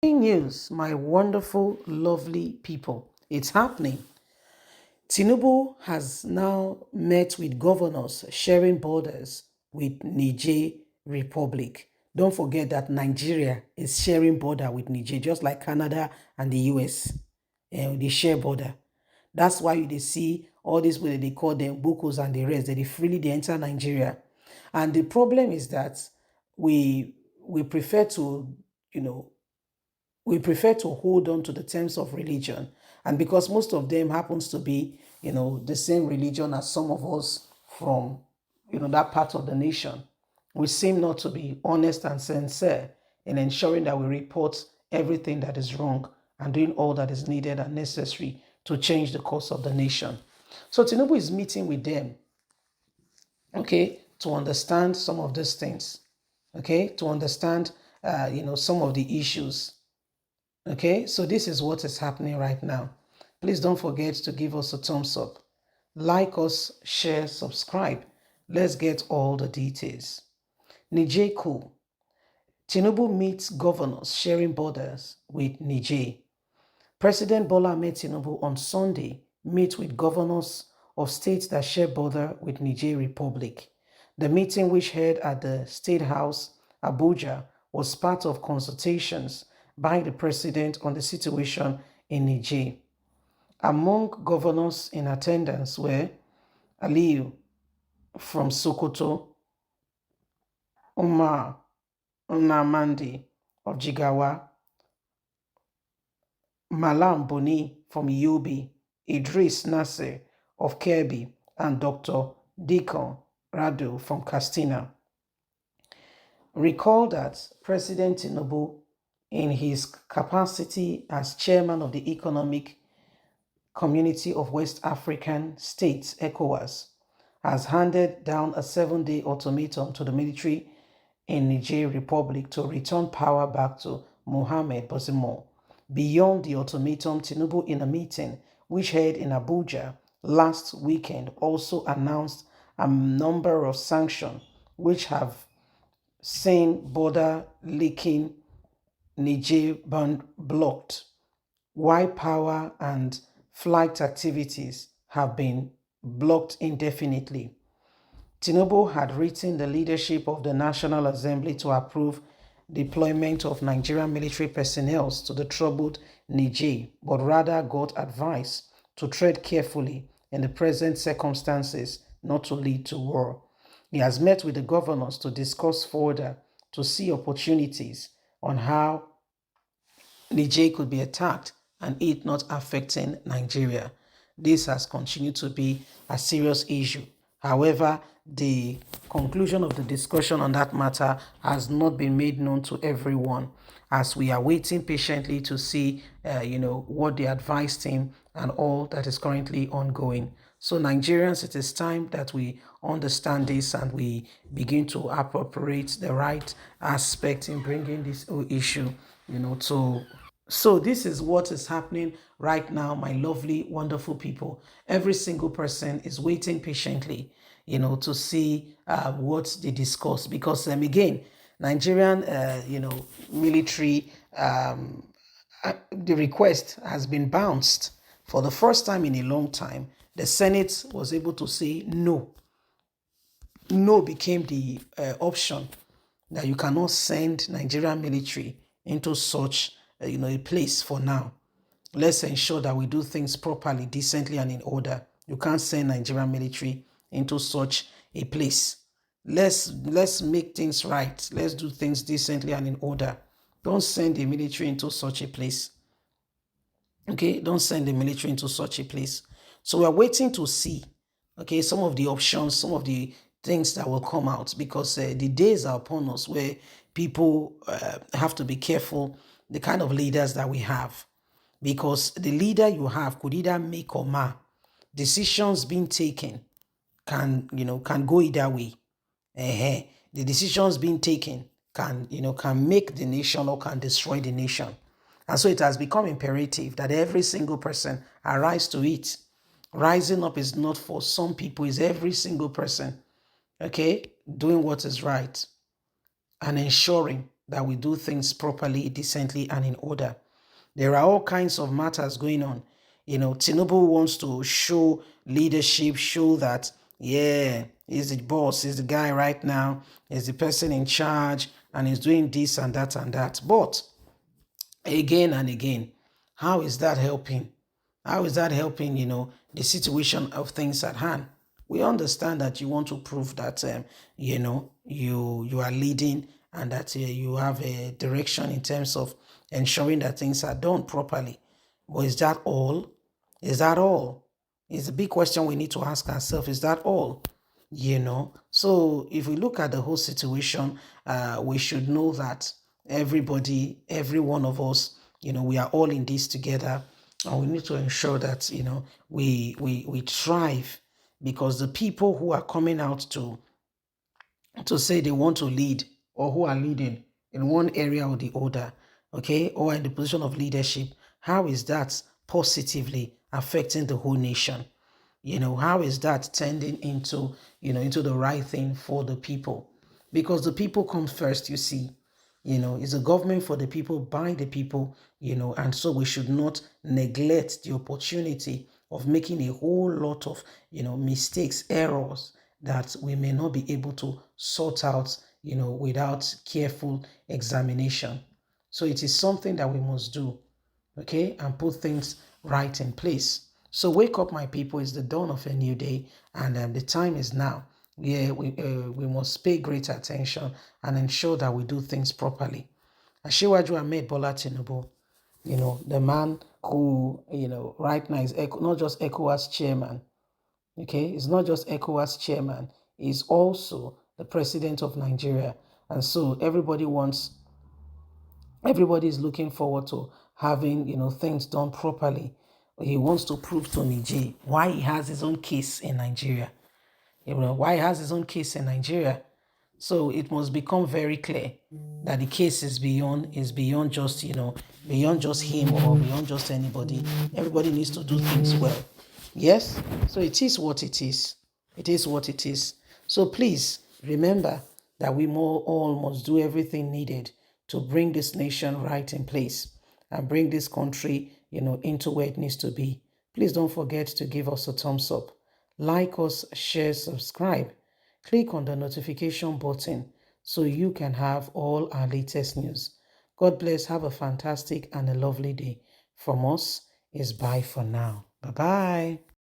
News, my wonderful, lovely people. It's happening. Tinubu has now met with governors sharing borders with Niger Republic. Don't forget that Nigeria is sharing border with Niger, just like Canada and the US. They share border. That's why they see all these people, they call them Bukos and the rest, they freely they enter Nigeria. And the problem is that we we prefer to, you know, we prefer to hold on to the terms of religion. And because most of them happens to be, the same religion as some of us from, that part of the nation, we seem not to be honest and sincere in ensuring that we report everything that is wrong and doing all that is needed and necessary to change the course of the nation. So Tinubu is meeting with them, okay, to understand some of these things, okay, to understand, some of the issues. Okay, so this is what is happening right now. Please don't forget to give us a thumbs up. Like us, share, subscribe. Let's get all the details. Niger coup. Tinubu meets governors sharing borders with Niger. President Bola Ahmed Tinubu on Sunday met with governors of states that share border with Niger Republic. The meeting, which held at the State House, Abuja, was part of consultations by the president on the situation in Niger. Among governors in attendance were Aliyu from Sokoto, Umar Nnamdi of Jigawa, Malam Boni from Yobe, Idris Nasser of Kebbi, and Dr. Deacon Radu from Katsina. Recall that President Tinubu, in his capacity as chairman of the Economic Community of West African States, ECOWAS, has handed down a 7-day ultimatum to the military in Niger Republic to return power back to Mohamed Bazoum. Beyond the ultimatum, Tinubu, in a meeting which held in Abuja last weekend, also announced a number of sanctions which have seen border leaking Niger band blocked, while power and flight activities have been blocked indefinitely. Tinubu had written the leadership of the National Assembly to approve deployment of Nigerian military personnel to the troubled Niger, but rather got advice to tread carefully in the present circumstances not to lead to war. He has met with the governors to discuss further to see opportunities on how Niger could be attacked and it not affecting Nigeria. This has continued to be a serious issue. However, the conclusion of the discussion on that matter has not been made known to everyone, as we are waiting patiently to see, what they advised him and all that is currently ongoing. So Nigerians, it is time that we understand this and we begin to appropriate the right aspect in bringing this whole issue, to so this is what is happening right now, my lovely, wonderful people. Every single person is waiting patiently, to see what they discuss because, again, Nigerian, military, the request has been bounced for the first time in a long time. The Senate was able to say no. No became the option that you cannot send Nigerian military into such a place for now. Let's ensure that we do things properly, decently, and in order. You can't send Nigerian military into such a place. Let's make things right. Let's do things decently and in order. Don't send the military into such a place. Okay, don't send the military into such a place. So we're waiting to see, okay, some of the options, some of the things that will come out because the days are upon us where people have to be careful the kind of leaders that we have because the leader you have could either make or mar. Decisions being taken can go either way. The decisions being taken can make the nation or can destroy the nation. And so it has become imperative that every single person arise to it. Rising up is not for some people, it's every single person, okay, doing what is right and ensuring that we do things properly, decently, and in order. There are all kinds of matters going on. Tinubu wants to show leadership, show that, yeah, he's the boss, he's the guy right now, he's the person in charge, and he's doing this and that and that. But again and again, how is that helping? How is that helping, the situation of things at hand? We understand that you want to prove that, you are leading, and that you have a direction in terms of ensuring that things are done properly. But is that all? Is that all? It's a big question we need to ask ourselves. Is that all? So if we look at the whole situation, we should know that everybody, every one of us, we are all in this together, and we need to ensure that we thrive, because the people who are coming out to say they want to lead, or who are leading in one area or the other, okay, or in the position of leadership, how is that positively affecting the whole nation? How is that tending into the right thing for the people? Because the people come first, you see. It's a government for the people, by the people, and so we should not neglect the opportunity of making a whole lot of, mistakes, errors that we may not be able to sort out, without careful examination. So it is something that we must do, okay, and put things right in place. So wake up, my people. It's the dawn of a new day, and the time is now. Yeah, we must pay great attention and ensure that we do things properly. Asiwaju Ahmed Bola Tinubu, the man who, right now is not just ECOWAS chairman, okay? He's not just ECOWAS chairman, he's also the president of Nigeria. And so everybody is looking forward to having, things done properly. He wants to prove to Niger why he has his own case in Nigeria. Why he has his own case in Nigeria. So it must become very clear that the case is beyond just, beyond just him or beyond just anybody. Everybody needs to do things well. Yes? So it is what it is. It is what it is. So please remember that we all must do everything needed to bring this nation right in place and bring this country, into where it needs to be. Please don't forget to give us a thumbs up. Like us, share, subscribe. Click on the notification button so you can have all our latest news. God bless. Have a fantastic and a lovely day. From us is bye for now. Bye-bye.